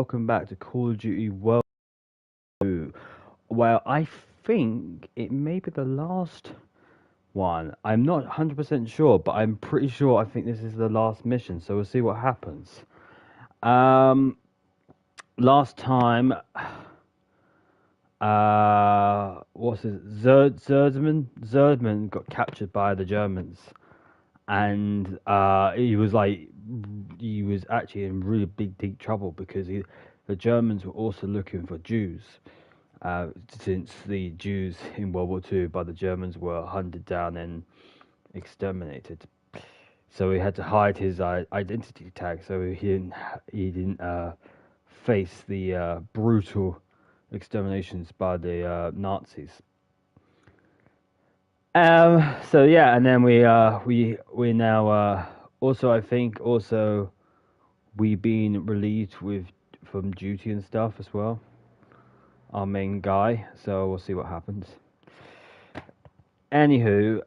welcome back to Call of Duty World 2. Well, I think it may be the last one. I'm not 100% sure, but I'm pretty sure I think this is the last mission, so we'll see what happens. Last time, what's his Zerdman got captured by the Germans, and he was actually in really deep trouble because the Germans were also looking for Jews, since the Jews in World War II by the Germans were hunted down and exterminated. So he had to hide his identity tag, so he didn't face the brutal exterminations by the Nazis. So yeah, and then we now also, I think also we've been relieved from duty and stuff as well. Our main guy, so we'll see what happens. Anywho,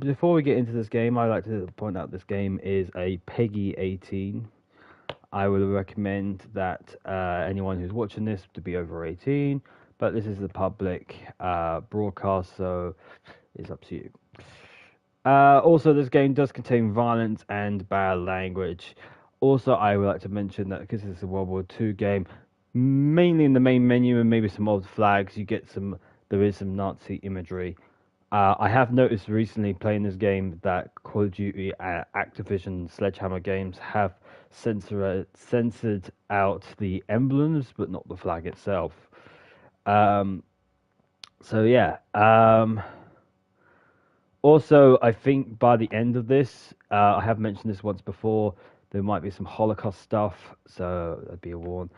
before we get into this game, I'd like to point out this game is a PEGI 18. I would recommend that anyone who's watching this to be over 18, but this is the public broadcast, so it's up to you. Also, this game does contain violence and bad language. Also, I would like to mention that because it's a World War II game, mainly in the main menu and maybe some old flags, there is some Nazi imagery. I have noticed recently playing this game that Call of Duty, Activision, Sledgehammer games have censored out the emblems, but not the flag itself. So yeah. Also, I think by the end of this, I have mentioned this once before, there might be some Holocaust stuff, so that'd be a warn.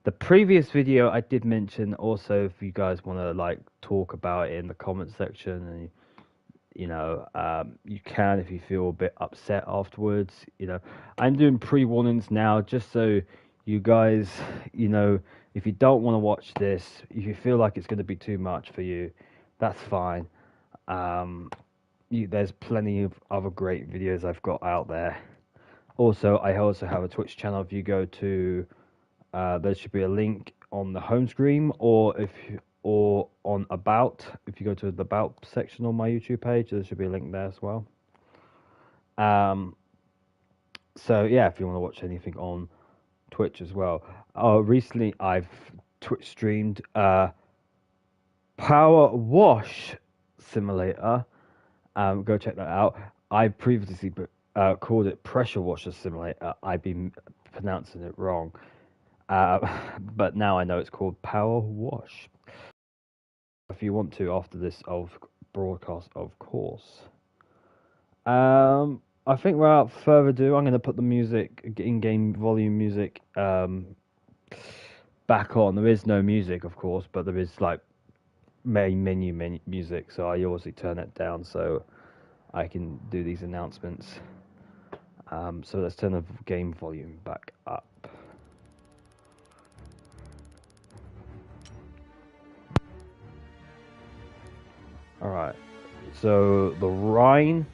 The previous video I did mention also, if you guys want to talk about it in the comment section, and you can if you feel a bit upset afterwards. I'm doing pre-warnings now just so you guys, if you don't want to watch this, if you feel like it's going to be too much for you, that's fine. There's plenty of other great videos I've got out there. Also, I also have a Twitch channel. If you go to, there should be a link on the home screen, or on About. If you go to the About section on my YouTube page, there should be a link there as well. So yeah, if you want to watch anything on Twitch as well. Recently I've Twitch streamed Power Wash Simulator. Go check that out. I previously called it Pressure Washer Simulator. I've been pronouncing it wrong. But now I know it's called Power Wash. If you want to after this broadcast, of course. I think without further ado, I'm going to put the music, in-game volume music, back on. There is no music, of course, but there is main menu music, so I obviously turn it down so I can do these announcements. So let's turn the game volume back up. Alright, so the Rhine,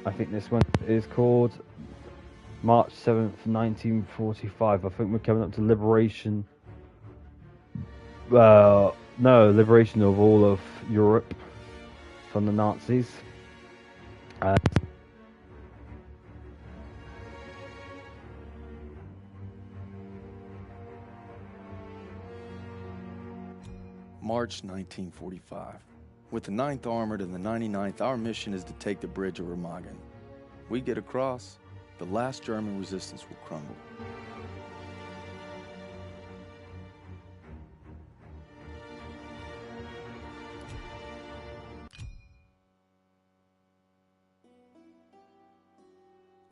I think this one is called March 7th, 1945. I think we're coming up to liberation. Liberation of all of Europe from the Nazis. March 1945. With the 9th Armored and the 99th, our mission is to take the bridge of Remagen. We get across, the last German resistance will crumble.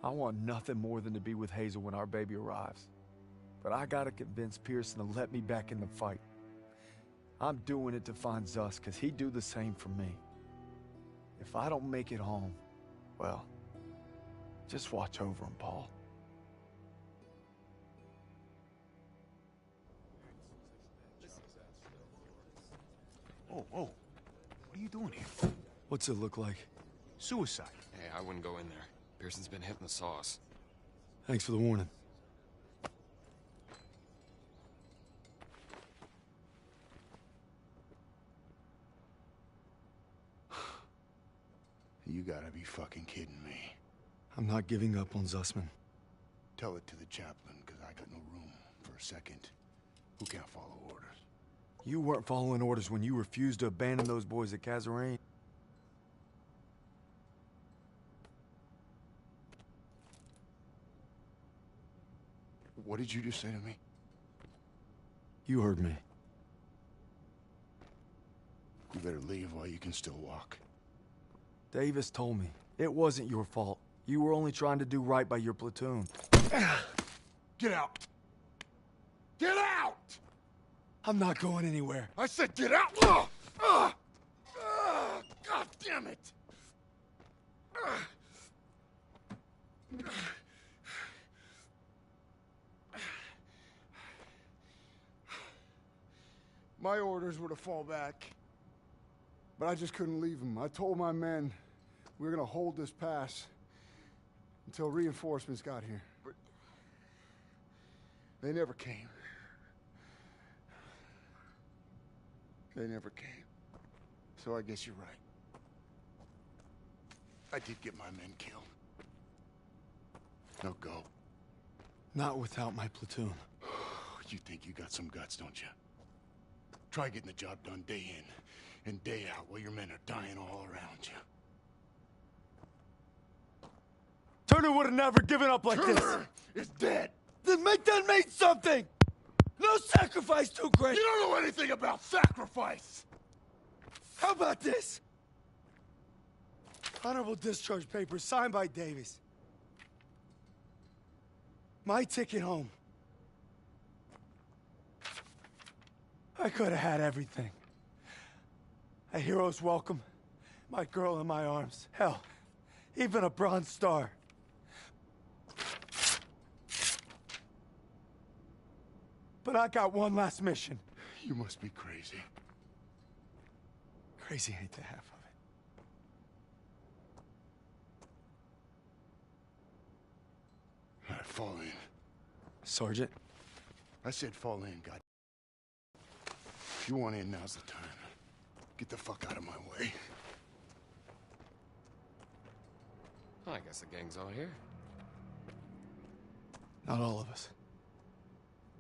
I want nothing more than to be with Hazel when our baby arrives. But I gotta convince Pearson to let me back in the fight. I'm doing it to find Zus, because he'd do the same for me. If I don't make it home, well, just watch over him, Paul. Oh, what are you doing here? What's it look like? Suicide. Hey, I wouldn't go in there. Pearson's been hitting the sauce. Thanks for the warning. gotta be fucking kidding me. I'm not giving up on Zussman. Tell it to the chaplain, because I got no room for a second. Who can't follow orders? You weren't following orders when you refused to abandon those boys at Kazarene. What did you just say to me? You heard me. You better leave while you can still walk. Davis told me it wasn't your fault. You were only trying to do right by your platoon. Get out! Get out! I'm not going anywhere. I said get out! God damn it! My orders were to fall back. But I just couldn't leave them. I told my men we were gonna hold this pass until reinforcements got here. But they never came. They never came. So I guess you're right. I did get my men killed. Now go. Not without my platoon. You think you got some guts, don't you? Try getting the job done day in and day out while your men are dying all around you. Turner would have never given up like Turner is dead. Then make that mean something! No sacrifice too great! You don't know anything about sacrifice! How about this? Honorable discharge papers signed by Davis. My ticket home. I could have had everything. A hero's welcome, my girl in my arms. Hell, even a Bronze Star. But I got one last mission. You must be crazy. Crazy ain't the half of it. All right, fall in. Sergeant? I said fall in, God. If you want in, now's the time. Get the fuck out of my way. Oh, I guess the gang's all here. Not all of us.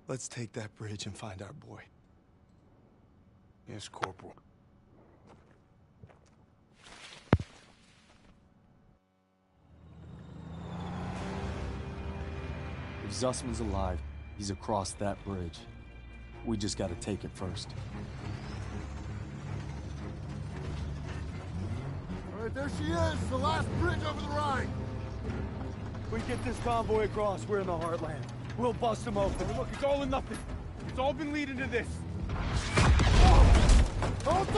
Let's take that bridge and find our boy. Yes, Corporal. If Zussman's alive, he's across that bridge. We just gotta take it first. All right, there she is, the last bridge over the Rhine. We get this convoy across, we're in the heartland. We'll bust them open. Look, it's all or nothing. It's all been leading to this. Hold on!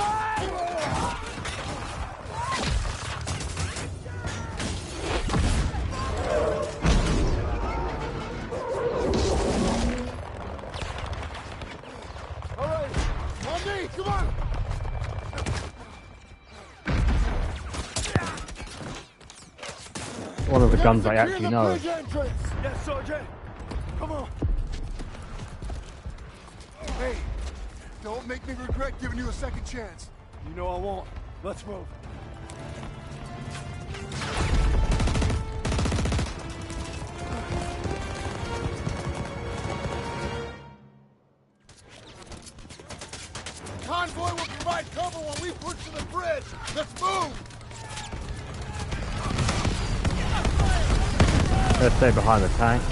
All right, on me, come on! One of the guns I actually know. Yes, Sergeant. Come on. Hey, don't make me regret giving you a second chance. You know I won't. Let's move. Convoy will provide cover while we push to the bridge. Let's move! Let's stay behind the tank.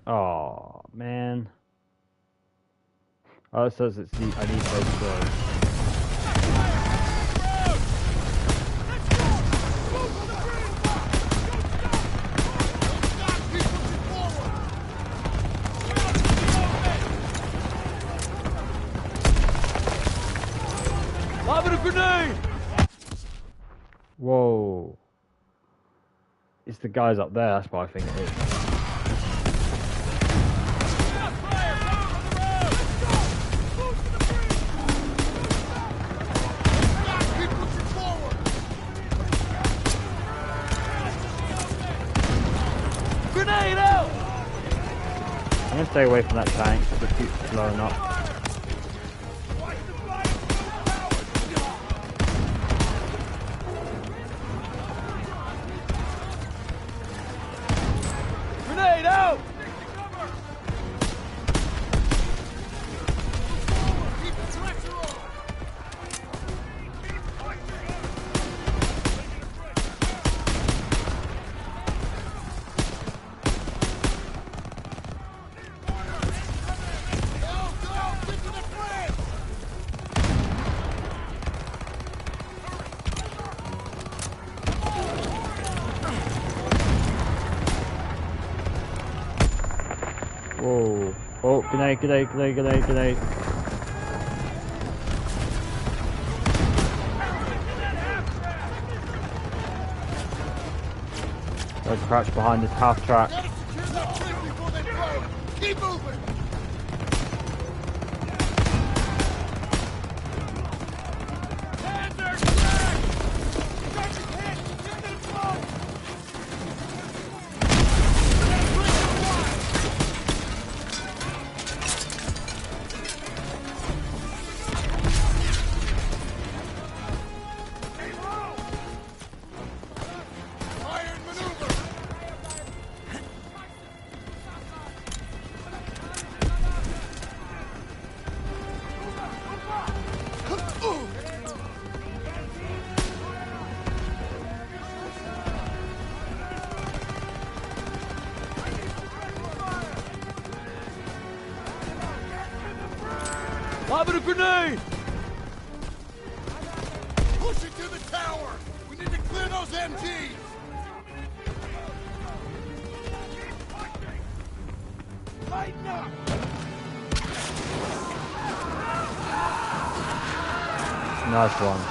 Oh man. Oh, it says it's the I need those Lobbing a grenade! Whoa. It's the guys up there, that's what I think it is. Grenade out! I'm gonna stay away from that tank. Just keep blowing up. Grenade out! Whoa. Oh, grenade. Let's crouch behind this half track. Gotta secure that bridge before they blow. Keep moving. Hands are flagged! Sergeant hit! Get them blow! Iron maneuver. Lobbing a grenade! Push it to the tower. We need to clear those MGs. Lighten up. Nice one.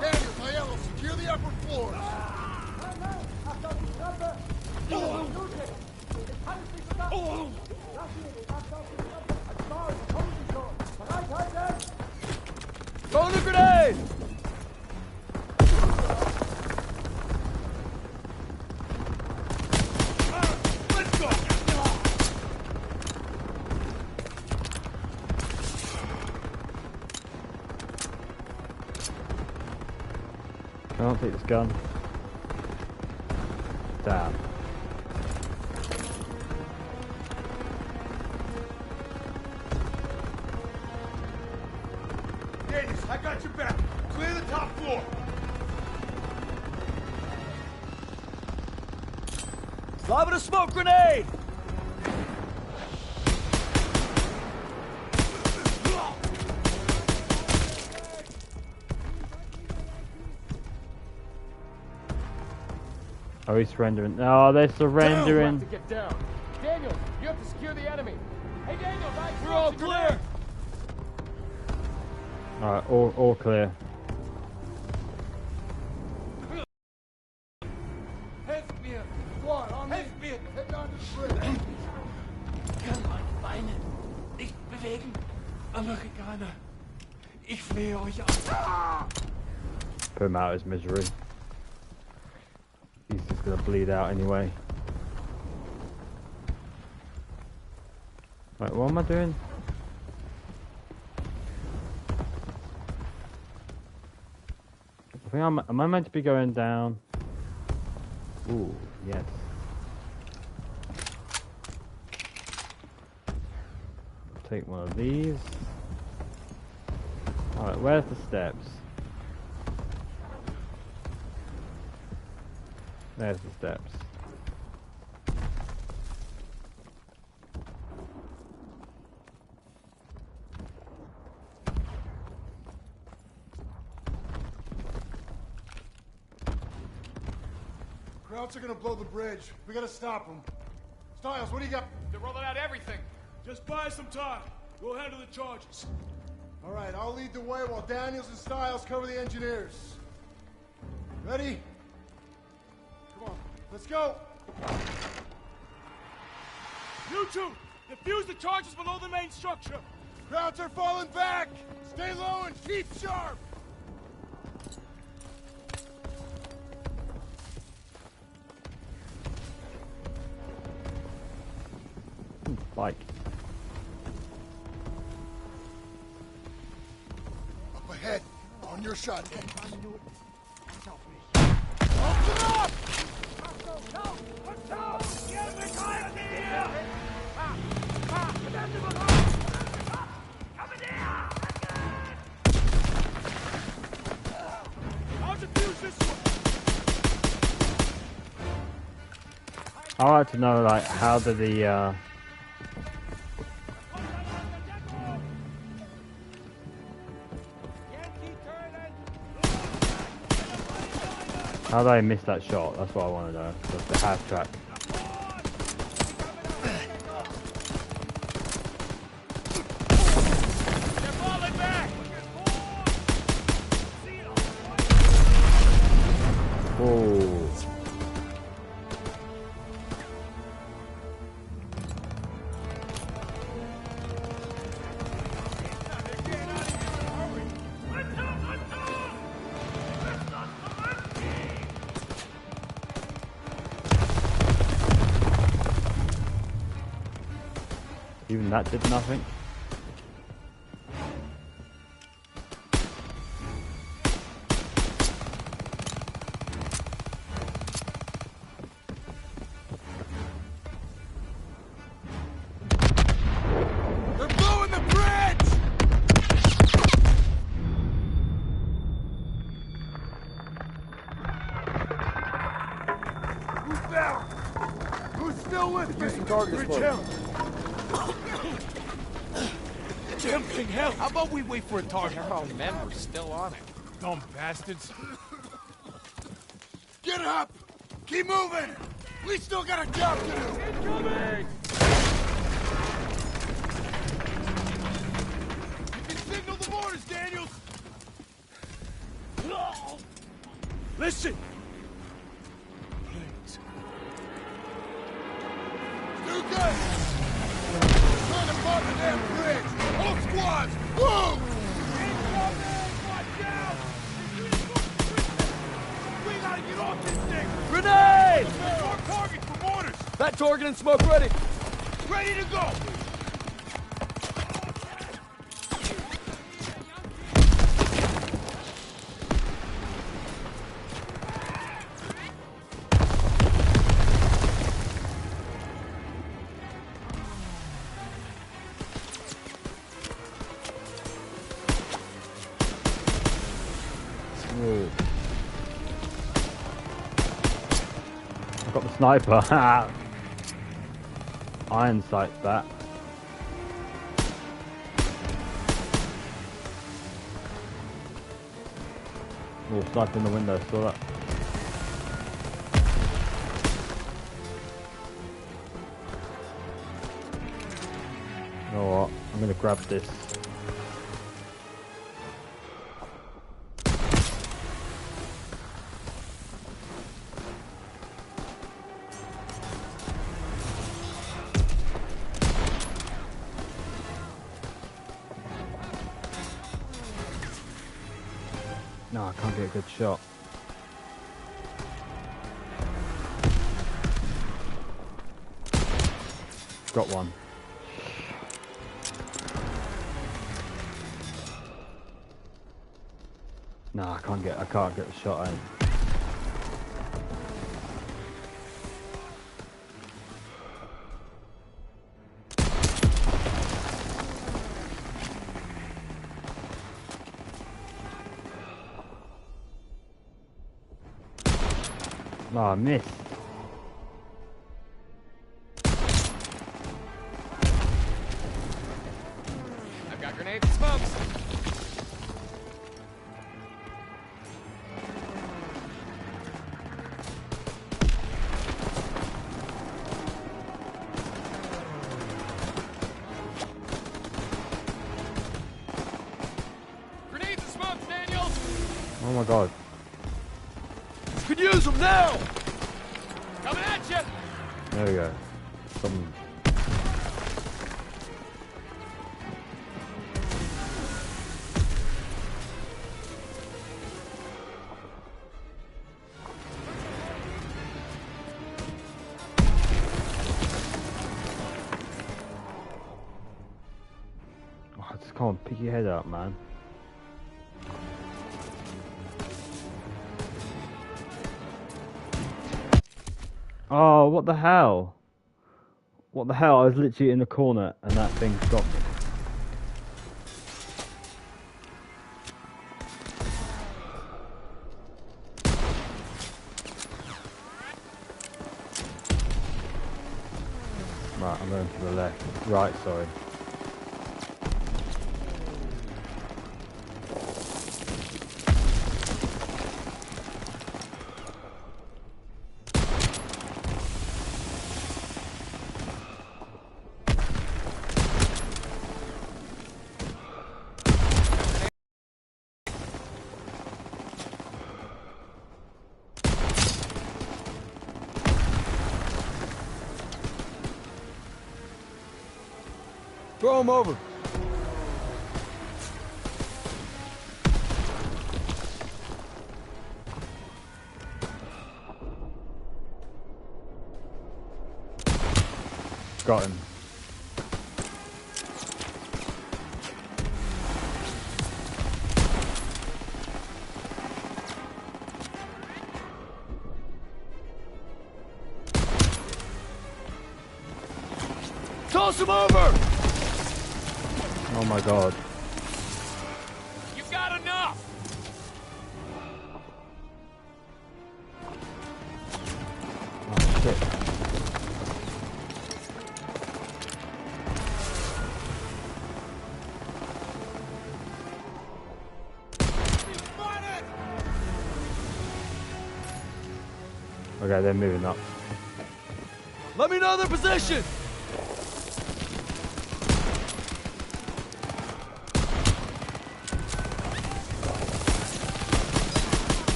Daniels, Aiello, secure the upper floors. Throw the grenade! Let's go. I don't take this gun. Damn. Daniels, I got your back. Clear the top floor. Lobbing a smoke grenade! Oh, he's surrendering. Oh, they're surrendering. To get down. Daniels, you have to secure the enemy. Hey, Daniels, We're all clear! Alright, all clear. Hesbier. Squad, on me. Hesbier, head down to the bridge. Kann meine Beine nicht bewegen. Amerikaner, ich flehe euch an. Put him out of his misery. He's just gonna bleed out anyway. Right, what am I doing? I think am I meant to be going down? Ooh, yes. Take one of these. Alright, where's the steps? There's the steps. Krauts are gonna blow the bridge. We gotta stop them. Stiles, what do you got? They're rolling out everything. Just buy some time. We'll handle the charges. All right, I'll lead the way while Daniels and Stiles cover the engineers. Ready? Come on, let's go. You two, defuse the charges below the main structure. Krauts are falling back. Stay low and keep sharp. Like, Up ahead. On your shot, Ed. I like to know, like, how do the how did I miss that shot? That's what I want to know. That's the half track. Oh. Even that did nothing. They're blowing the bridge! Who's down? Who's still with me? Some target Bridge smoke. hell. Jumping hell! How about we wait for a target? Oh, member's still on it. Dumb bastards. Get up! Keep moving! We still got a job to do! Incoming! You can signal the mortars, Daniels! Listen! Please. Do good! Trying to bomb the damn bridge! All squads, move! Incoming! Watch out! We gotta get off this thing! Grenade! More targets for mortars! That target and smoke ready. Ready to go! Whoa. I've got the sniper. Iron sights that. Oh, sniper in the window, saw that. You know what? I'm gonna grab this. No, I can't get a good shot. Got one. No, I can't get the shot in. No, I missed. I've got grenades and smokes. Grenades and smokes, Daniels! Oh my god. Could use them now. Coming at you! There we go. Some. Come on, pick your head up, man. Oh, what the hell? What the hell? I was literally in the corner and that thing stopped me. Right, I'm going to the left. Right, sorry. Throw him over. Got him. Toss him over! Oh my god. You've got enough! Oh shit. Okay, they're moving up. Let me know their position!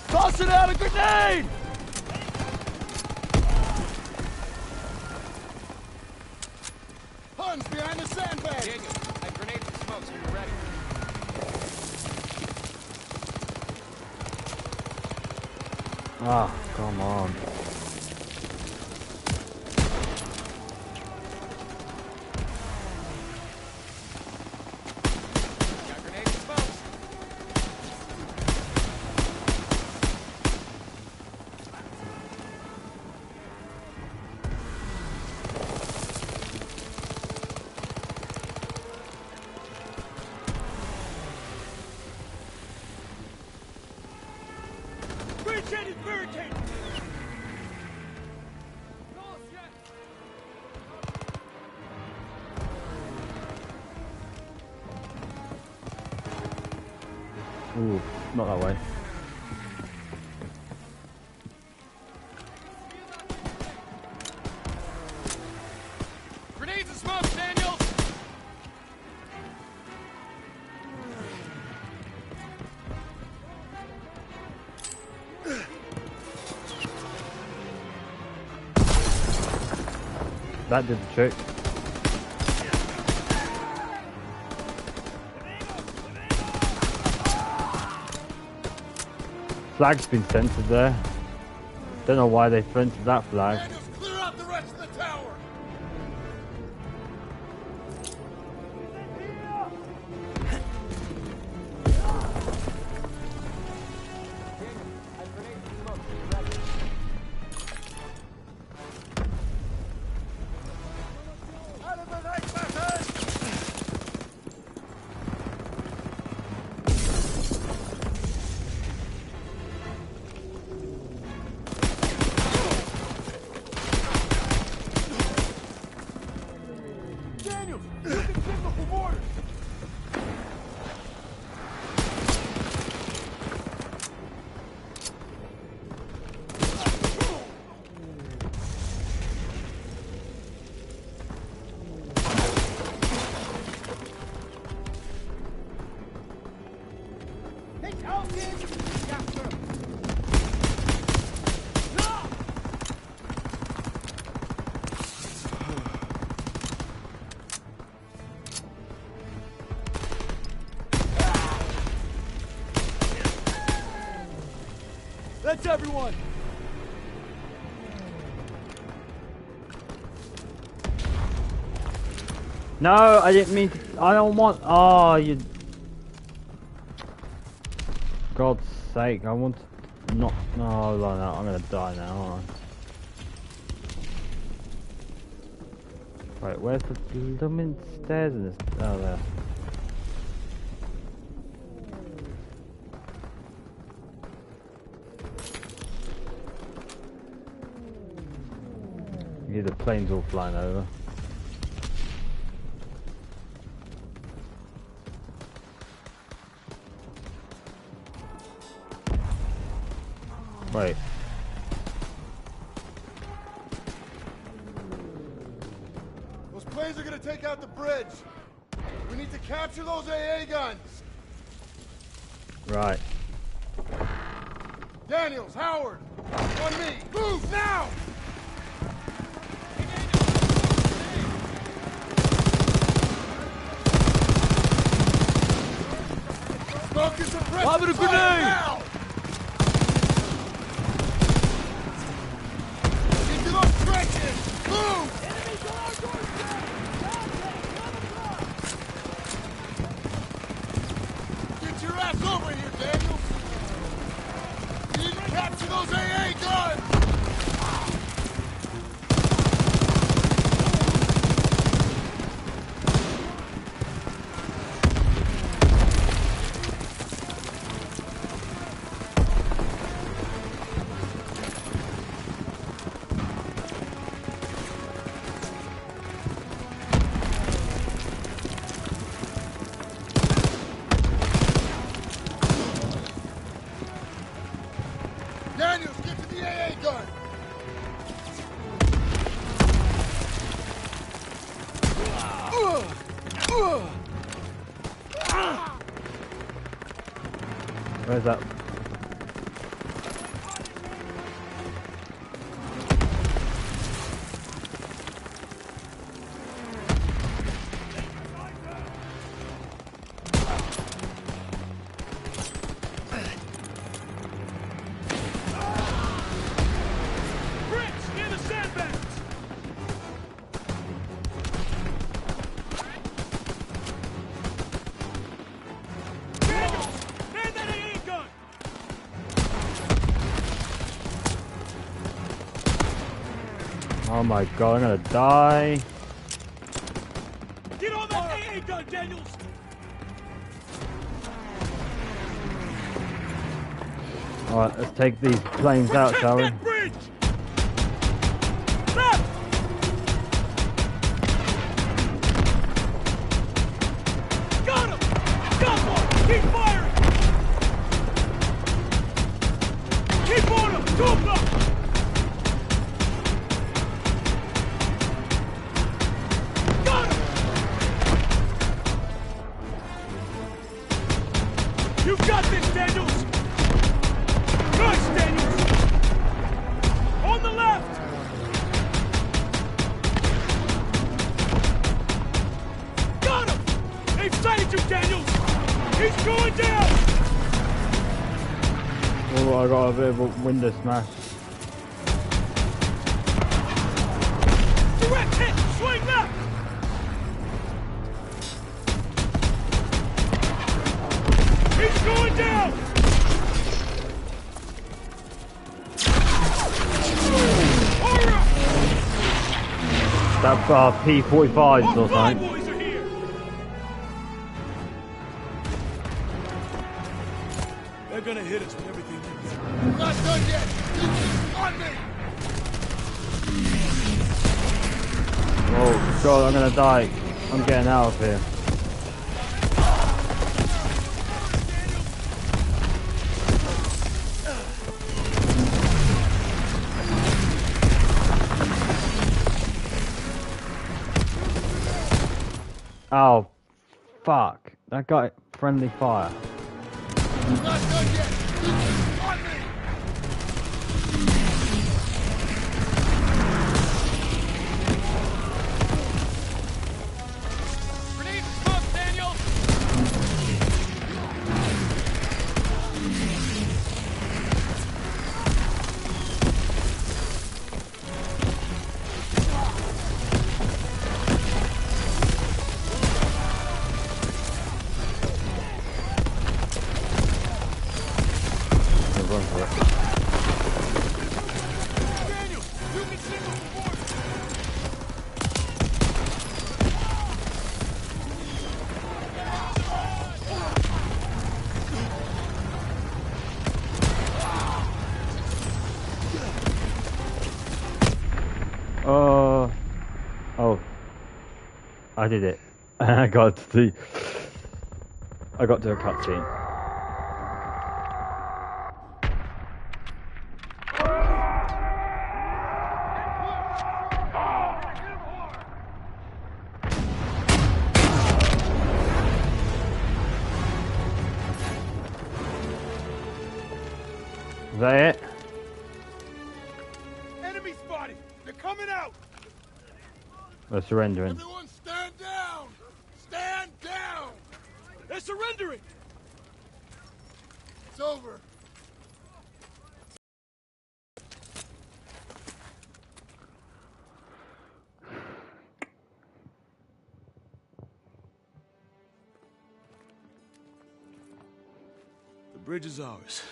Tossing out a grenade! Huns behind the sandbag! Daniel, I have grenades and smokes when you're ready. Ah, come on. Got grenades and smokes. Barricaded! Barricaded! Ooh, not that way. Grenades and smokes, Daniels! That did the trick. Flag's been centered there. Don't know why they centered that flag. Daniels, clear out the rest of the tower! Out of the night, bastards! Daniels, you can signal for mortars! It's out, Daniels! Capture him! That's everyone! No, I didn't mean to. I don't want. Oh, you. God's sake, I want to not. No, hold on, I'm gonna die now. Hold on. Right, where's the blooming stairs in this? Oh, there. Yeah, the plane's all flying over. Wait. Those planes are gonna take out the bridge. We need to capture those AA guns. Right. Daniels, Howard, on me. Move now! Smoking suppression Lob it a fire grenade! now! Into those trenches! Move! Get your ass over here, Daniels! You need to capture those AA guns! Daniels, get to the AA gun! Where's that? Bricks, near the sandbags! Daniels! Man that AA gun! Oh my god, I'm gonna die. Get on that AA gun, Daniels! Alright, let's take these planes out, Protect shall we? that bridge! Left! Got him! Got one! Keep firing! Keep on him! 2 o'clock! Got him! You've got this, Daniels! Nice, Daniels! On the left! Got him! They've sighted you, Daniels! He's going down! Oh, I got a bit of a window smash. Direct hit! Swing left! He's going down! Alright! That P-45s or All five something. boys are here! They're gonna hit us with everything they got. We're not done yet! On me! Oh god, I'm gonna die. I'm getting out of here. Oh, fuck. That got friendly fire. We're not done yet! On me! Grenade smoke, Daniel! going for it. Daniel, you can signal for orders. Oh, I did it. I got to a cutscene. Is that it? Enemy spotted. They're coming out. They're surrendering. Everyone stand down! Stand down! They're surrendering. It's over. The bridge is ours.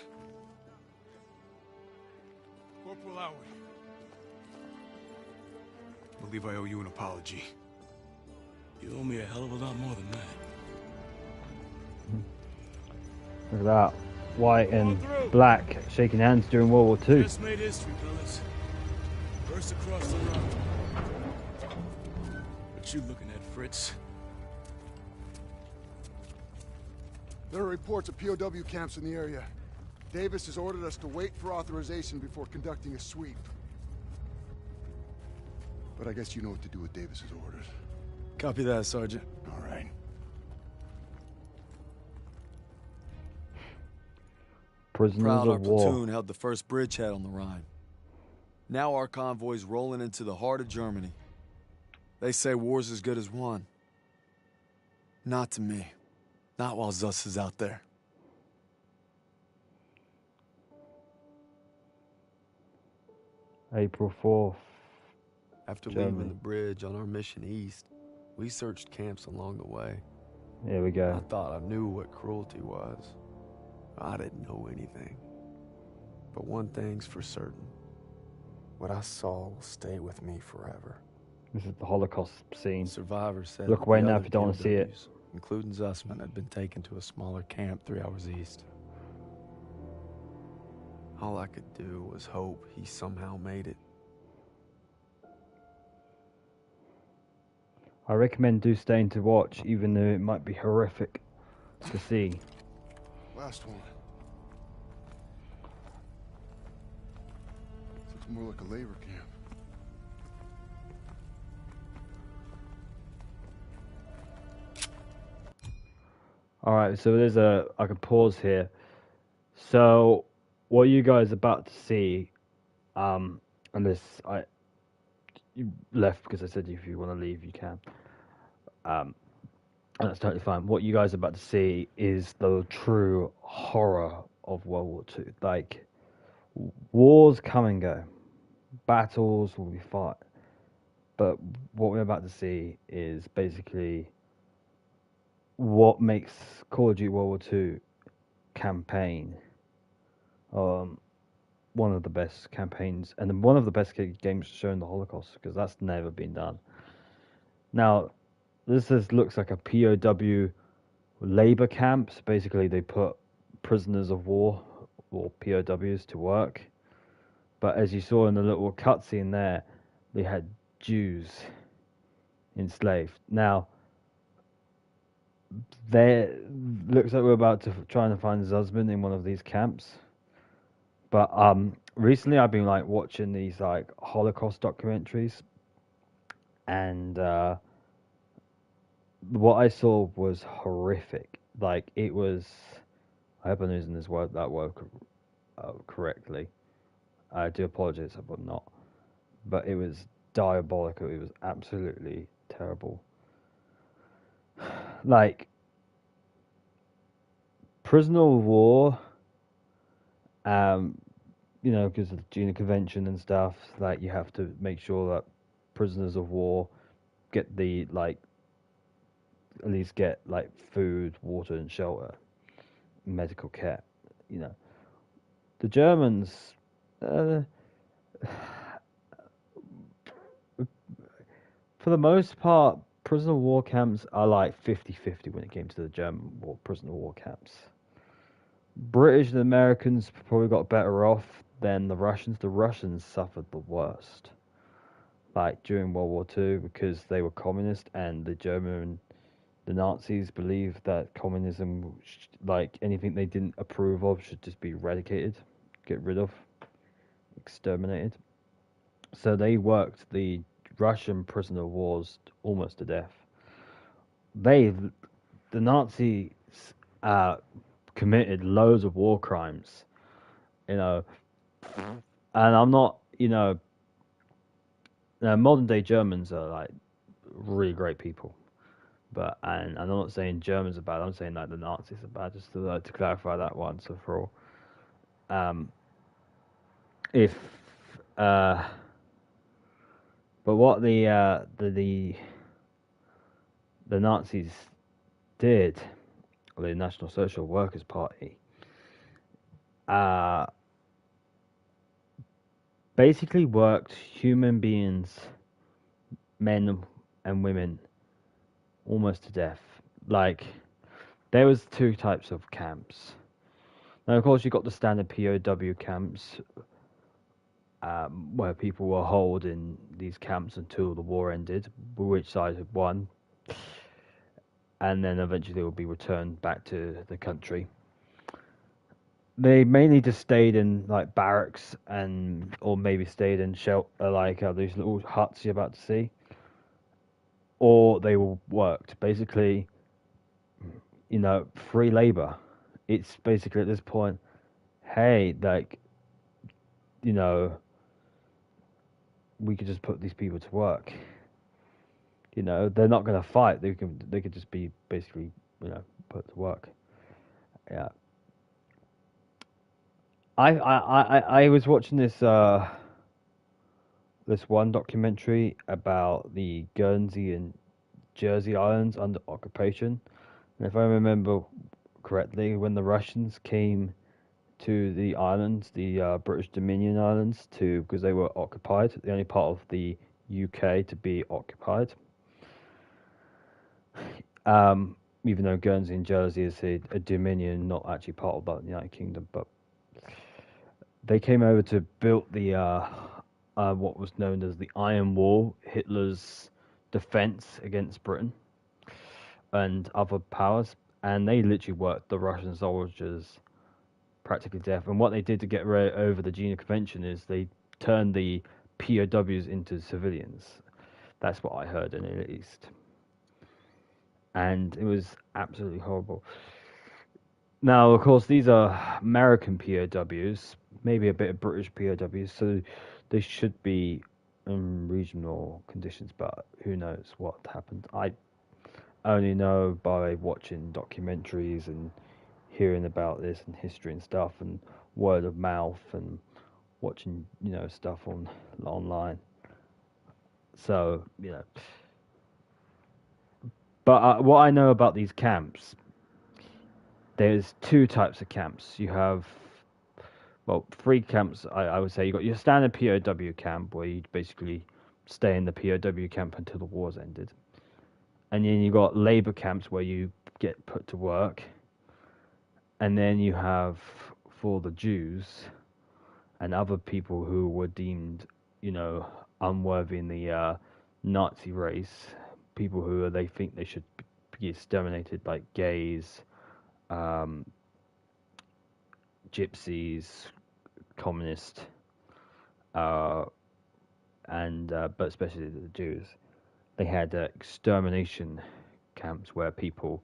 Corporal Howard. I believe I owe you an apology. You owe me a hell of a lot more than that. Look at that. White and black shaking hands during World War II. Just made history, fellas. First across the road. What you looking at, Fritz? There are reports of POW camps in the area. Davis has ordered us to wait for authorization before conducting a sweep. But I guess you know what to do with Davis's orders. Copy that, Sergeant. All right. Prisoners Proud our of war. platoon held the first bridgehead on the Rhine. Now our convoy's rolling into the heart of Germany. They say war's as good as won. Not to me. Not while Zuss is out there. April 4th. After Germany. leaving the bridge on our mission east, we searched camps along the way. Here we I go. thought I knew what cruelty was. I didn't know anything. But one thing's for certain. What I saw will stay with me forever. This is the Holocaust scene. Survivors said Look that away the now other if you don't want to see it. POWs, including Zussman, had been taken to a smaller camp 3 hours east. All I could do was hope he somehow made it. I recommend do staying to watch, even though it might be horrific to see. Last one. Looks more like a labor camp. Alright, so I can pause here. So, what you guys are about to see, unless you left because I said if you want to leave, you can. And that's totally fine. What you guys are about to see is the true horror of World War II. Like, wars come and go. Battles will be fought. But what we're about to see is basically what makes Call of Duty World War II campaign one of the best campaigns and one of the best games showing the Holocaust, because that's never been done. Now, looks like a POW labor camps. Basically, they put prisoners of war or POWs to work. But as you saw in the little cutscene there, they had Jews enslaved. Now, there looks like we're about to try and find Zussman in one of these camps. But recently I've been like watching these like Holocaust documentaries, and what I saw was horrific. Like, it was, I hope I'm using that word correctly. I do apologize if I'm not, but it was diabolical. It was absolutely terrible. Like, prisoner of war, you know, because of the Geneva Convention and stuff, like, you have to make sure that prisoners of war get the, like, at least get, like, food, water, and shelter, medical care, you know. the Germans, uh, for the most part, prisoner of war camps are like 50-50 when it came to the German prisoner of war camps. British and Americans probably got better off than the Russians. The Russians suffered the worst, like during World War II, because they were communist, and the Nazis believed that communism, like anything they didn't approve of, should just be eradicated, get rid of, exterminated. So they worked the Russian prisoner of wars almost to death. The Nazis, uh, committed loads of war crimes, you know, and I'm not, modern day Germans are like really great people, but and I'm not saying Germans are bad. I'm saying like the Nazis are bad. Just to clarify that once and for all. If but what the Nazis did, or the National Social Workers Party, basically worked human beings, men and women, almost to death. Like, there was two types of camps. Now, of course, you got the standard POW camps, where people were held in these camps until the war ended, which side had won, and then eventually they would be returned back to the country. They mainly just stayed in like barracks or maybe stayed in shelter, like these little huts you're about to see, or they were worked. Basically, free labor. It's basically at this point, hey, like, we could just put these people to work. They're not going to fight. They could just be basically, put to work. Yeah. I was watching this one documentary about the Guernsey and Jersey Islands under occupation. And if I remember correctly, when the Russians came to the islands, the British Dominion Islands, because they were occupied, the only part of the UK to be occupied. Even though Guernsey and Jersey is a dominion, not actually part of the United Kingdom, but they came over to build the what was known as the Iron Wall, Hitler's defense against Britain and other powers, and they literally worked the Russian soldiers practically to death. And what they did to get over the Geneva Convention is they turned the POWs into civilians. That's what I heard, at least. And it was absolutely horrible. Now, of course, these are American POWs, maybe a bit of British POWs, so they should be in regional conditions, but who knows what happened. I only know by watching documentaries and hearing about this and history and stuff and word of mouth and watching, stuff online. So, But what I know about these camps, there's two types of camps. You have, three camps, I would say. You got your standard POW camp, where you basically stay in the POW camp until the war's ended. And then you got labor camps, where you get put to work. And then you have, for the Jews and other people who were deemed, unworthy in the Nazi race, people who they think they should be exterminated, like gays, gypsies, communists, but especially the Jews. They had extermination camps where people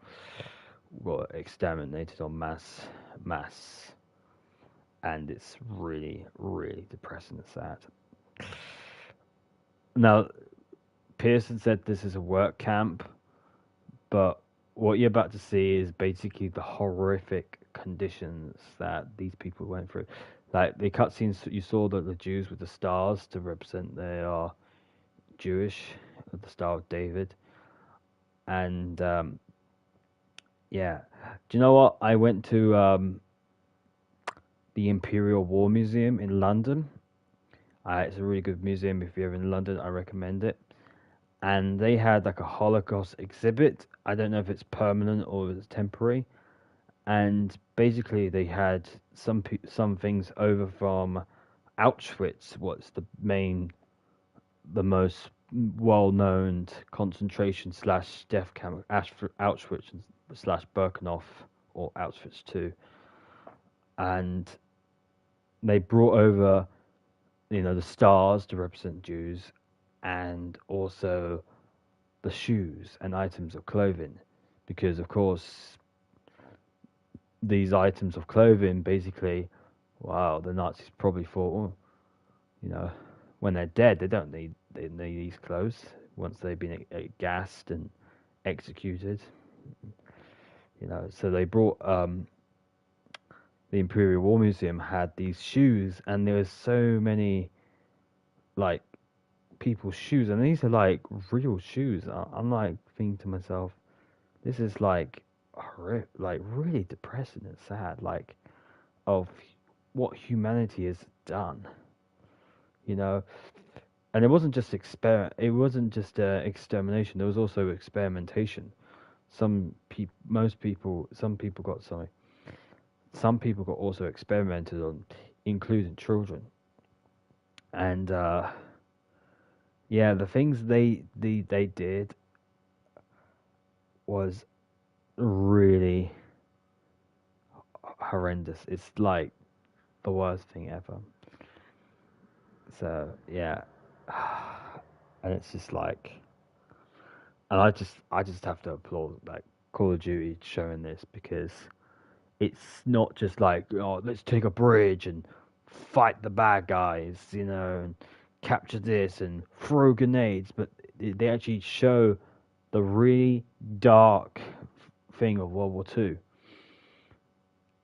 were exterminated en masse, and it's really, really depressing and sad. Now, Pearson said this is a work camp, but what you're about to see is basically the horrific conditions that these people went through. Like the cutscenes, you saw that the Jews with the stars to represent they are Jewish, the Star of David, and yeah. Do you know what? I went to the Imperial War Museum in London. It's a really good museum. If you're ever in London, I recommend it. And they had like a Holocaust exhibit. I don't know if it's permanent or it's temporary. And basically, they had some things over from Auschwitz. What's the most well-known concentration slash death camp, Auschwitz slash Birkenau, or Auschwitz too. And they brought over, the stars to represent Jews, and also the shoes and items of clothing, because of course these items of clothing basically, wow, the Nazis probably thought, when they're dead, they need these clothes once they've been gassed and executed. So they brought the Imperial War Museum had these shoes, and there was so many like people's shoes, and these are like real shoes. I'm like thinking to myself, this is like really depressing and sad, like of what humanity has done, And it wasn't just extermination. There was also experimentation. Some people got also experimented on, including children. And the things they did was really horrendous. It's like the worst thing ever. So yeah, and it's just like, and I just have to applaud like Call of Duty showing this, because it's not just like, oh, let's take a bridge and fight the bad guys, and capture this and throw grenades, but they actually show the really dark thing of World War Two.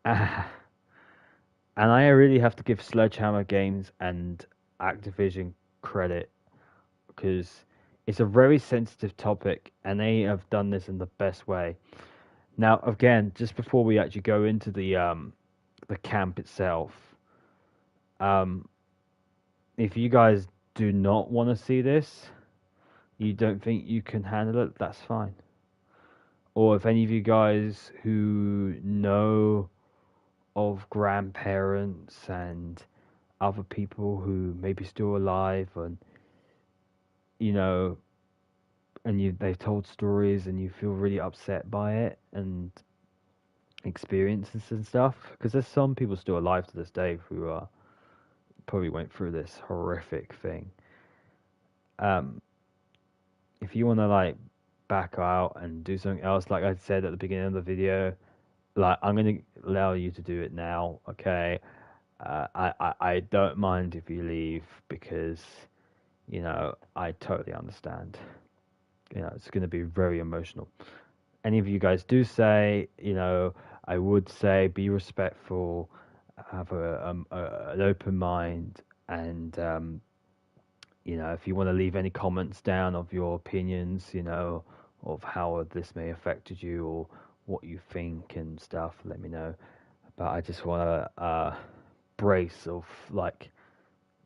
And I really have to give Sledgehammer Games and Activision credit, because it's a very sensitive topic, and they have done this in the best way. Now, again, just before we actually go into the camp itself, if you guys do not want to see this, you don't think you can handle it, that's fine. Or if any of you guys who know of grandparents and other people who may be still alive, and they've told stories and you feel really upset by it and experiences and stuff, because there's some people still alive to this day who probably went through this horrific thing. If you want to like back out and do something else, like I said at the beginning of the video, like I'm gonna allow you to do it now, okay? I don't mind if you leave, because I totally understand. It's going to be very emotional. Any of you guys do say, I would say be respectful, have an open mind, and if you want to leave any comments down of your opinions, of how this may have affected you or what you think and stuff, let me know. But I just want to brace of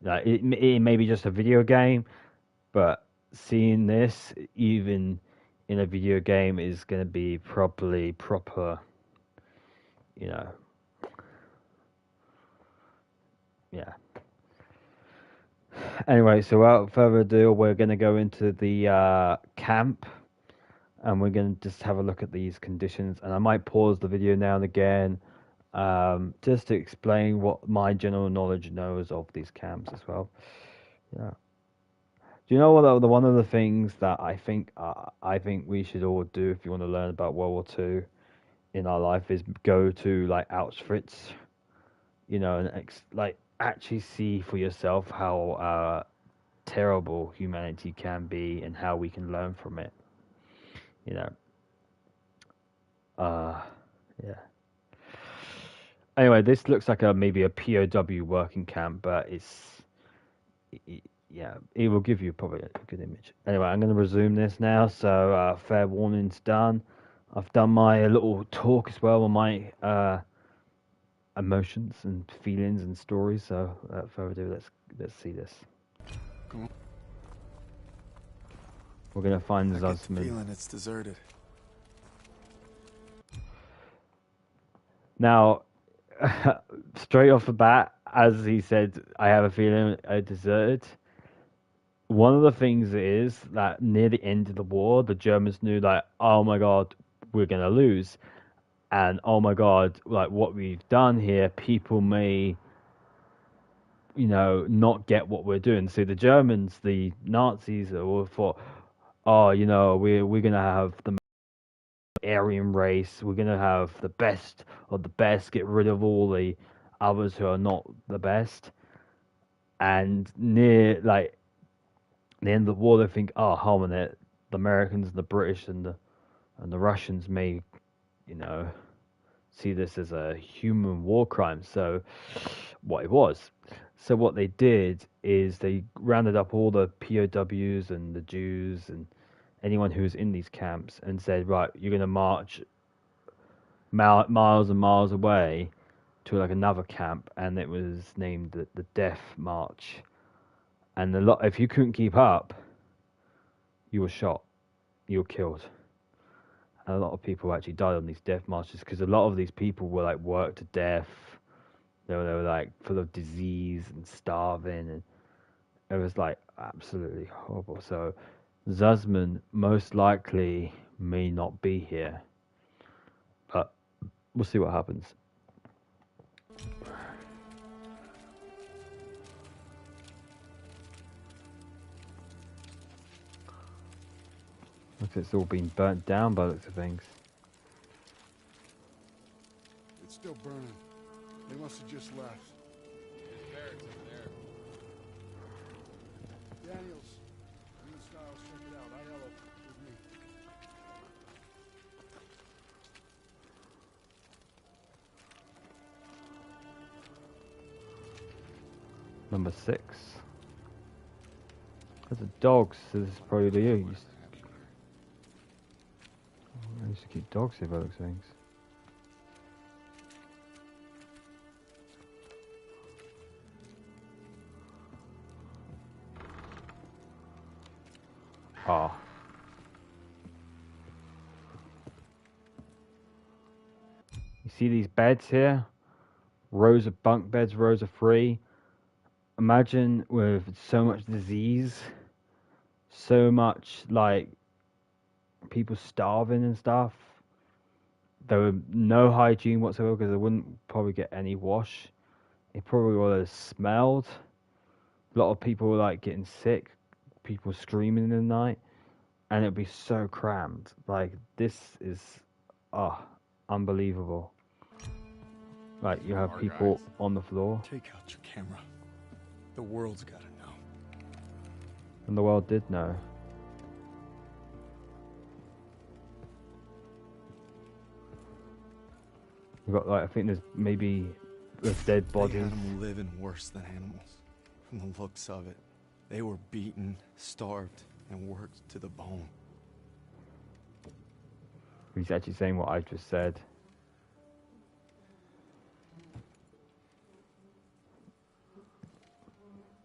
it may be just a video game, but seeing this even in a video game is going to be proper, yeah. Anyway, so without further ado, we're going to go into the camp, and we're going to just have a look at these conditions, and I might pause the video now and again, just to explain what my general knowledge knows of these camps as well. Yeah. Do you know what? One of the things that I think we should all do if you want to learn about World War II in our life is go to like Auschwitz, and like actually see for yourself how terrible humanity can be and how we can learn from it. Yeah. Anyway, this looks like maybe a POW working camp, but it will give you probably a good image. Anyway, I'm going to resume this now, so fair warning's done. I've done my little talk as well on my emotions and feelings and stories. So without further ado, let's see this. Come on. We're gonna find I get the Zussman. feeling it's deserted. Now, straight off the bat, as he said, I have a feeling I deserted. One of the things is that near the end of the war, the Germans knew, like, oh my God, we're gonna lose, and oh my God, like what we've done here, people may, not get what we're doing. So the Germans, the Nazis, all thought, oh, we're gonna have the Aryan race. We're gonna have the best of the best. Get rid of all the others who are not the best. And near like the end of the war, they think, oh, hold on a minute, the Americans, and the British, and the Russians may, see this as a human war crime. So, what it was. So what they did is they rounded up all the POWs and the Jews and anyone who was in these camps and said, right, you're going to march miles and miles away to like another camp, and it was named the Death March. And if you couldn't keep up, you were shot, you were killed. And a lot of people actually died on these death marches because a lot of these people were like worked to death. They were like full of disease and starving, and it was like absolutely horrible. So Zussman most likely may not be here, but we'll see what happens. Looks like it's all been burnt down by the looks of things. It's still burning. They must have just left. There's barracks over there. Daniels, you and Styles, check it out. Aiello, with me. Number 6. There's a dog, so this is probably the use. I used to keep dogs here by the looks of things. Ah. You see these beds here? Rows of bunk beds, rows of 3. Imagine with so much disease, so much like people starving and stuff. There were no hygiene whatsoever because they wouldn't probably get any wash. It probably would have smelled. A lot of people were like getting sick, people screaming in the night, and it'd be so crammed. Like this is, unbelievable. Like you have people on the floor, Take out your camera. The world's gotta know. and the world did know. We've got like I think there's maybe with dead They bodies. had them living worse than animals. From the looks of it, they were beaten, starved, and worked to the bone. He's actually saying what I just said.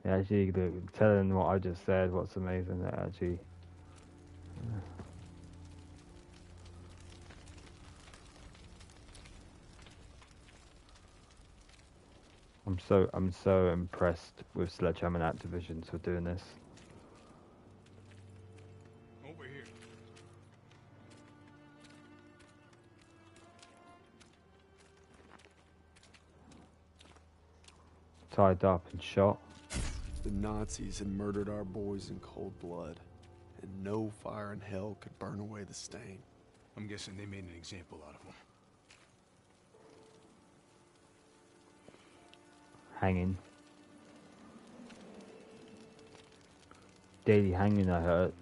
Yeah, actually, telling what I just said. What's amazing that actually. I'm so impressed with Sledgehammer and Activision for doing this. Over here. Tied up and shot. The Nazis had murdered our boys in cold blood, and no fire in hell could burn away the stain. I'm guessing they made an example out of them. Hanging. Daily hanging, I heard.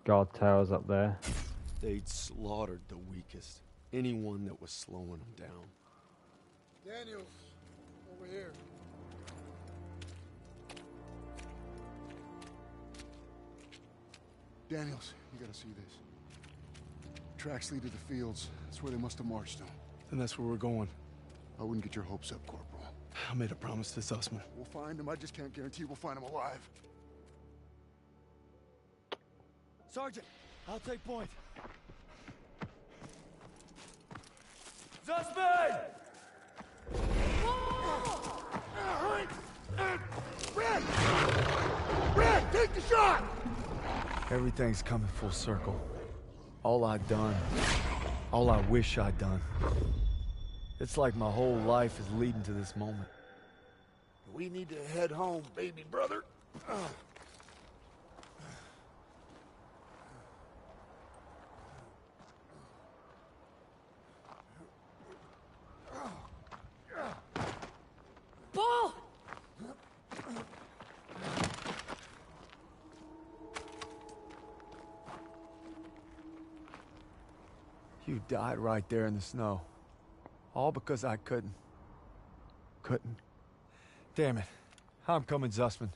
Guard towers up there. They'd slaughtered the weakest, anyone that was slowing them down. Daniels, over here. Daniels, you gotta see this. tracks lead to the fields. That's where they must have marched them. And that's where we're going. I wouldn't get your hopes up, Corporal. I made a promise to Sussman. We'll find him. I just can't guarantee we'll find him alive. Sergeant, I'll take point. Sussman! Red! Red, take the shot! Everything's coming full circle. All I've done, all I wish I'd done. It's like my whole life is leading to this moment. We need to head home, baby brother. Paul! You died right there in the snow. All because I couldn't. Damn it. I'm coming, Zussman.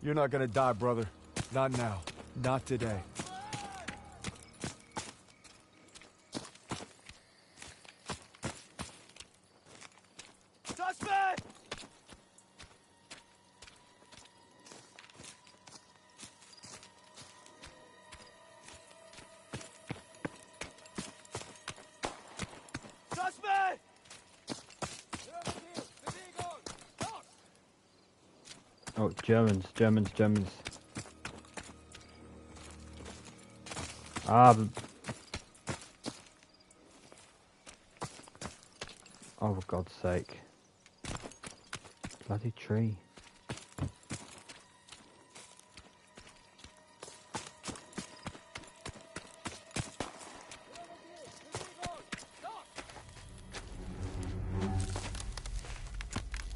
You're not gonna die, brother. Not now. Not today. Zussman! Zussman! Oh, Germans. Ah, oh, for God's sake. Bloody tree.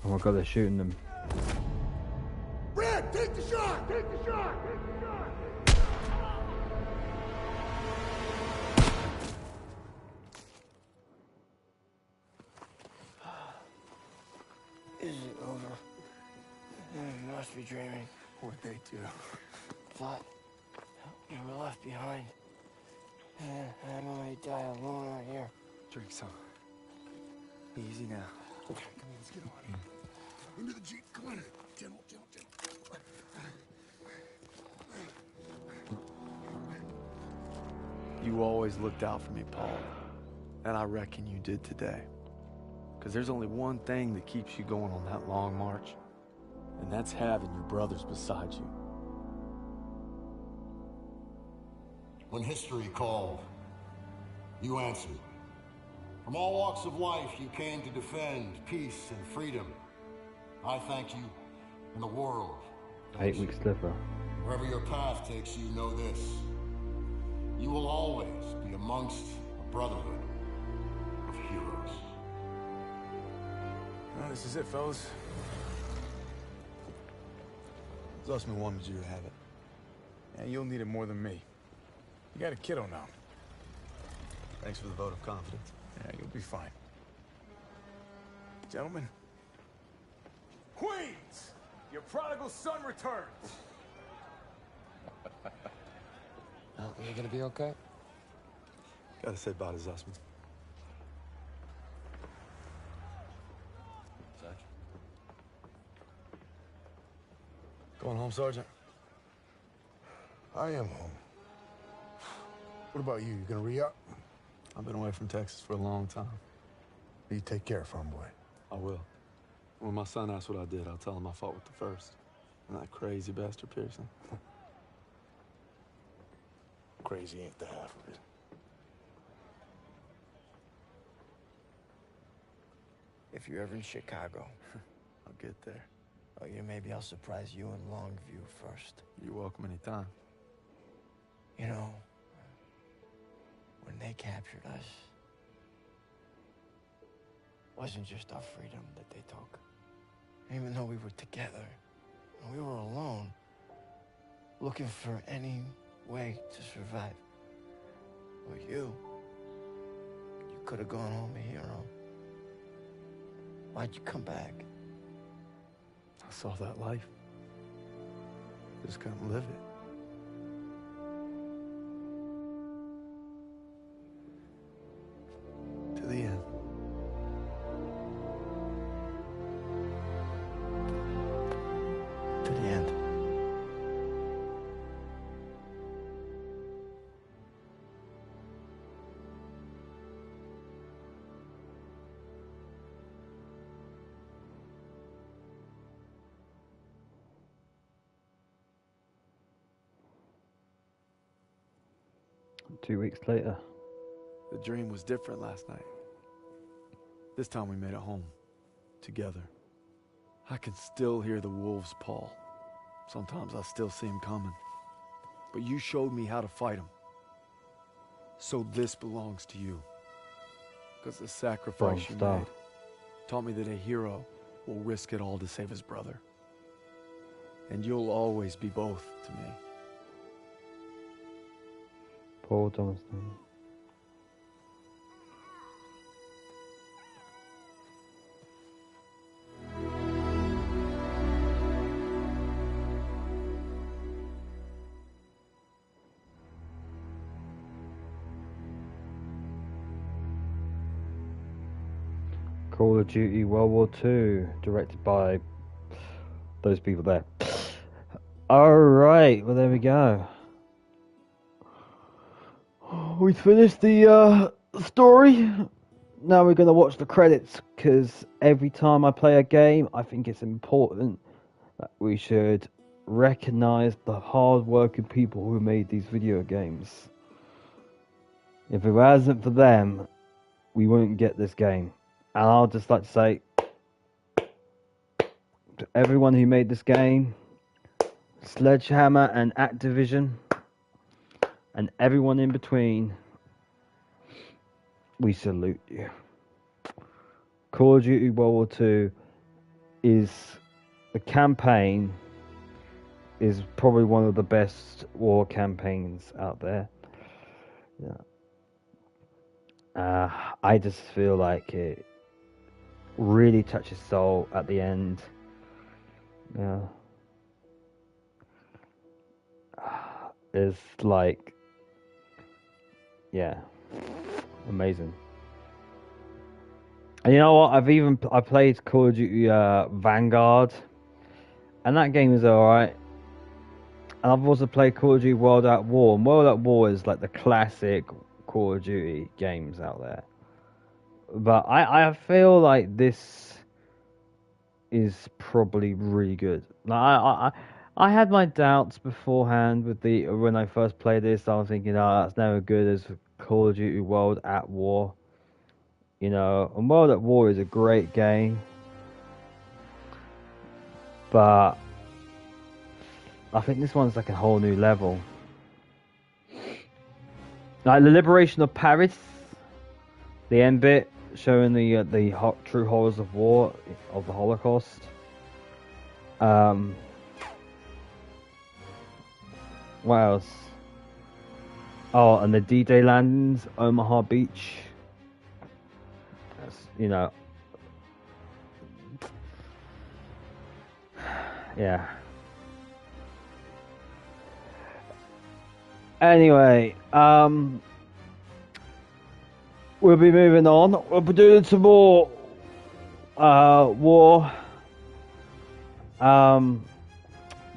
Oh my God, they're shooting them. Red, take the shot! Take the shot! Take the shot! Is it over? You must be dreaming. What'd they do? Thought you were left behind. And I'm gonna die alone out here. Drink some. Easy now. Come on, let's get on. Into the Jeep, come on. Gentle. You always looked out for me, Paul. And I reckon you did today. Because there's only one thing that keeps you going on that long march. And that's having your brothers beside you. When history called, you answered. From all walks of life, you came to defend peace and freedom. I thank you, and the world. 8 weeks liver. Wherever your path takes you, know this. You will always be amongst a brotherhood of heroes. Well, this is it, fellas. Zussman wanted you to have it. And you'll need it more than me. You got a kiddo now. Thanks for the vote of confidence. Yeah, you'll be fine. Gentlemen. Queens! Your prodigal son returns! Are you gonna be okay? Gotta say bye to Zussman. Sarge? Going home, Sergeant? I am home. What about you? You gonna re-up? I've been away from Texas for a long time. You take care, farm boy. I will. When my son asks what I did, I'll tell him I fought with the first. And that crazy bastard Pearson. Crazy ain't the half of it. If you're ever in Chicago, I'll get there. oh, yeah, maybe I'll surprise you in Longview first. You're welcome anytime. You know, when they captured us, it wasn't just our freedom that they took. Even though we were together, and we were alone, looking for any way to survive. But you could have gone home a hero. Why'd you come back? I saw that life. Just couldn't live it. 2 weeks later. The dream was different last night. This time we made it home. Together. I can still hear the wolves' paw. Sometimes I still see them coming. But you showed me how to fight them. So this belongs to you. Because the sacrifice you made taught me that a hero will risk it all to save his brother. And you'll always be both to me. Paul Johnston. Call of Duty World War II, directed by those people there. Alright, well there we go. We finished the story. Now we're going to watch the credits, because every time I play a game, I think it's important that we should recognize the hard-working people who made these video games. If it wasn't for them, we wouldn't get this game. And I'll just like to say, to everyone who made this game, Sledgehammer and Activision, and everyone in between, we salute you. Call of Duty World War II is, the campaign is probably one of the best war campaigns out there. Yeah. I just feel like it really touches soul at the end. Yeah. It's like, yeah, amazing. And you know what? I played Call of Duty Vanguard, and that game is alright. And I've also played Call of Duty World at War. And World at War is like the classic Call of Duty games out there. But I feel like this is probably really good. Like, I had my doubts beforehand with when I first played this. I was thinking, oh, that's never good as Call of Duty World at War. You know, and World at War is a great game. But I think this one's like a whole new level. Like the liberation of Paris, the end bit, showing the true horrors of war, of the Holocaust. What else? Oh, and the D-Day landings, Omaha Beach. That's, you know. Yeah. Anyway, we'll be moving on. We'll be doing some more war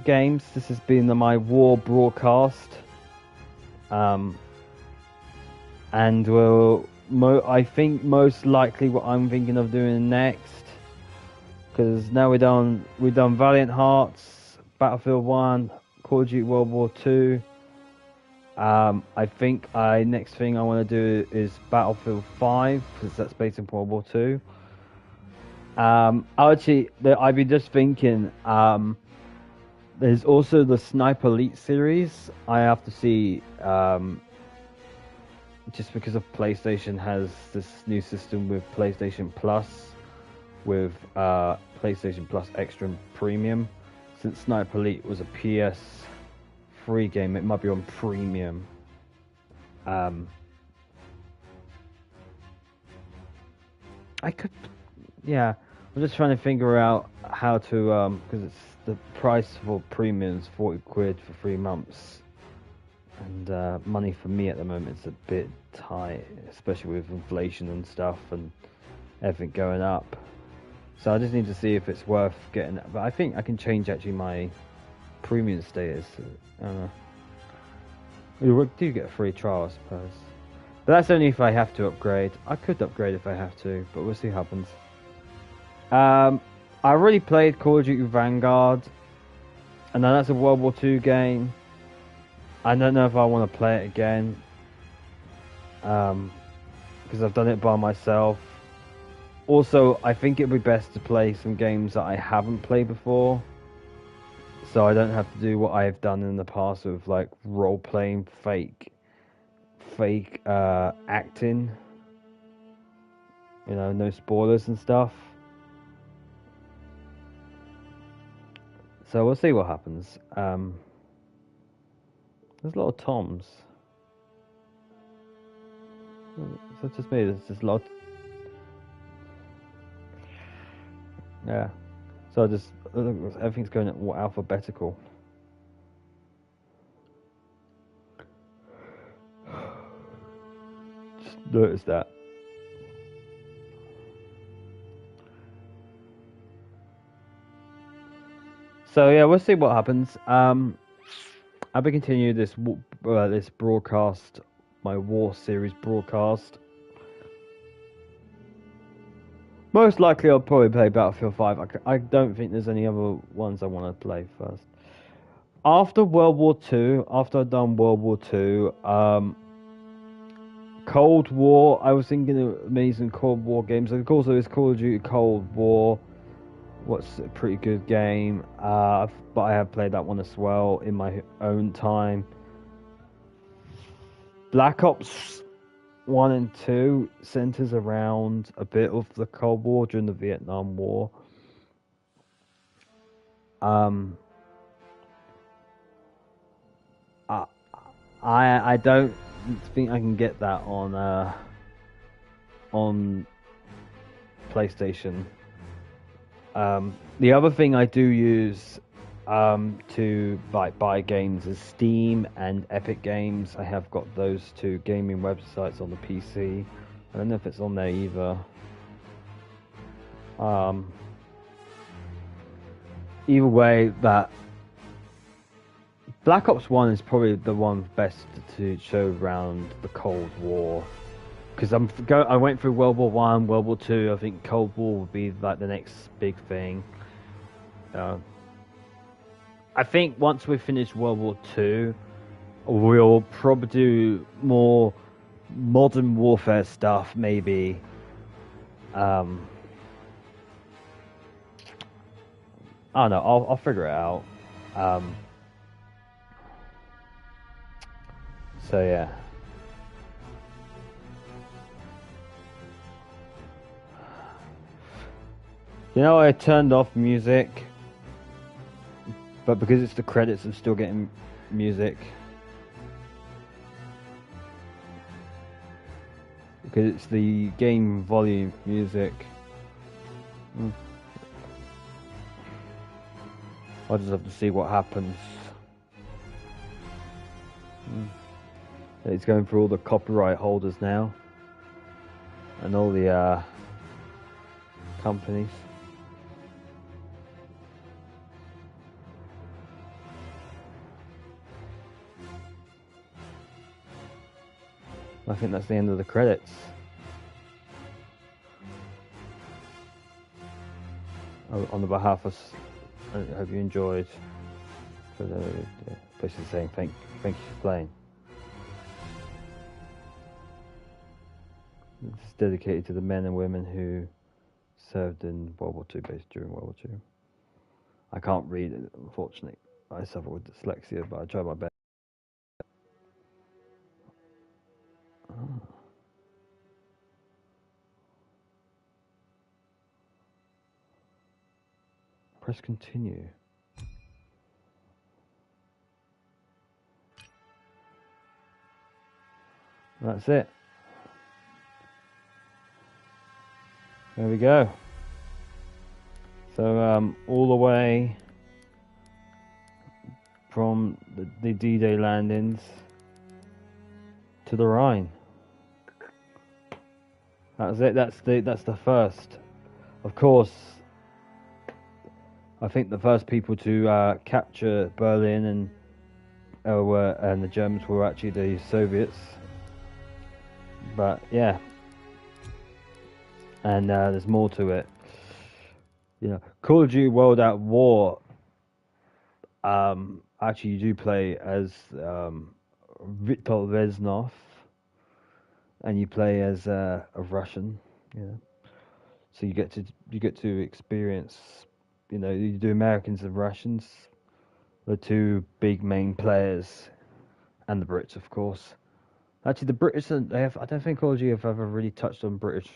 games. This has been my war broadcast, and I think most likely what I'm thinking of doing next, because now we've done Valiant Hearts, Battlefield 1, Call of Duty World War 2. I think next thing I want to do is Battlefield 5, because that's based in World War 2. Actually, I've been just thinking, there's also the Sniper Elite series. I have to see, just because of PlayStation has this new system with PlayStation Plus, with PlayStation Plus Extra and Premium. Since Sniper Elite was a PS3 game, it might be on Premium. I could, yeah. I'm just trying to figure out how to, because it's the price for Premium is 40 quid for 3 months, and money for me at the moment is a bit tight, especially with inflation and stuff and everything going up. So I just need to see if it's worth getting that. But I think I can change actually my Premium status. I don't know. We do get a free trial, I suppose. But that's only if I have to upgrade. I could upgrade if I have to, but we'll see what happens. I already played Call of Duty Vanguard, and then that's a World War II game. I don't know if I want to play it again. because I've done it by myself. Also, I think it'd be best to play some games that I haven't played before, so I don't have to do what I've done in the past of like role playing fake acting. You know, no spoilers and stuff. So we'll see what happens. There's a lot of Toms. It's not just me. There's just a lot. Yeah. So I just everything's going alphabetical. Just notice that. So yeah, we'll see what happens. I'll be continuing this this broadcast, my War series broadcast. Most likely, I'll probably play Battlefield 5. I don't think there's any other ones I want to play first. After World War II, after I've done World War II, Cold War, I was thinking of amazing Cold War games. Of course, there is Call of Duty Cold War. What's a pretty good game, but I have played that one as well in my own time. Black Ops 1 and 2 centers around a bit of the Cold War during the Vietnam War. I don't think I can get that on PlayStation. The other thing I do use to buy games is Steam and Epic Games. I have got those two gaming websites on the PC. I don't know if it's on there either. Either way, that Black Ops 1 is probably the one best to show around the Cold War. Because I went through World War One, World War Two. I think Cold War would be like the next big thing. I think once we finish World War Two, we'll probably do more modern warfare stuff. Maybe. I don't know. I'll figure it out. So yeah. You know, I turned off music, but because it's the credits, I'm still getting music. Because it's the game volume music. I'll just have to see what happens. It's going through all the copyright holders now. And all the companies. I think that's the end of the credits. On the behalf of, I hope you enjoyed. Basically saying thank you for playing. It's dedicated to the men and women who served in World War II, based during World War II. I can't read it, unfortunately. I suffer with dyslexia, but I try my best. Press continue. That's it. There we go. So all the way from the D-Day landings to the Rhine. That's it. That's the first. Of course, I think the first people to capture Berlin and the Germans were actually the Soviets. But yeah, and there's more to it. You know, Call of Duty World at War. Actually, you do play as Viktor Reznov, and you play as a Russian. Yeah, so you get to experience. You know, you do Americans and Russians, the two big main players, and the Brits, of course. Actually, the British, they have. I don't think Call of Duty have ever really touched on British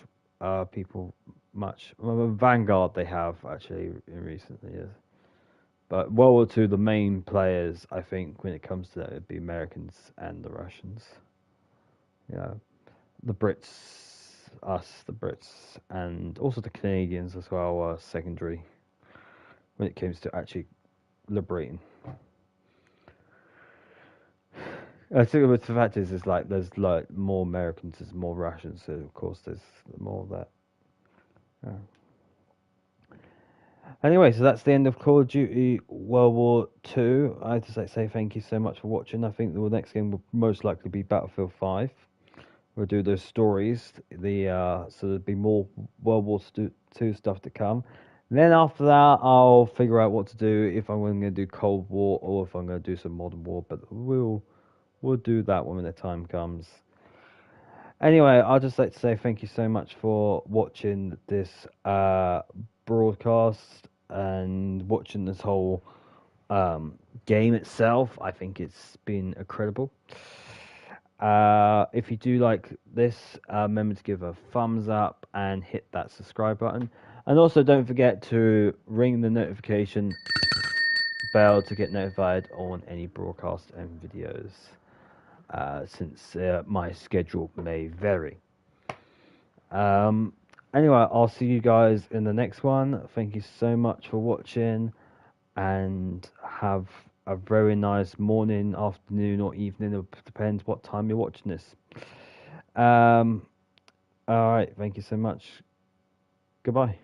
people much. Well, Vanguard they have actually in recent years. But World War Two, the main players, I think, when it comes to that, it'd be Americans and the Russians. Yeah, the Brits, us, the Brits, and also the Canadians as well are secondary when it comes to actually liberating. I think the fact is like there's like more Americans, there's more Russians, so of course there's more of that. Yeah. Anyway, so that's the end of Call of Duty World War Two. I just like to say thank you so much for watching. I think the next game will most likely be Battlefield 5. We'll do those stories. So there'll be more World War Two stuff to come. Then after that, I'll figure out what to do, if I'm going to do Cold War or if I'm going to do some Modern War. But we'll do that when the time comes. Anyway, I'd just like to say thank you so much for watching this broadcast and watching this whole game itself. I think it's been incredible. If you do like this, remember to give a thumbs up and hit that subscribe button. And also don't forget to ring the notification bell to get notified on any broadcasts and videos, since my schedule may vary. Anyway, I'll see you guys in the next one. Thank you so much for watching, and have a very nice morning, afternoon, or evening. It depends what time you're watching this. All right, thank you so much. Goodbye.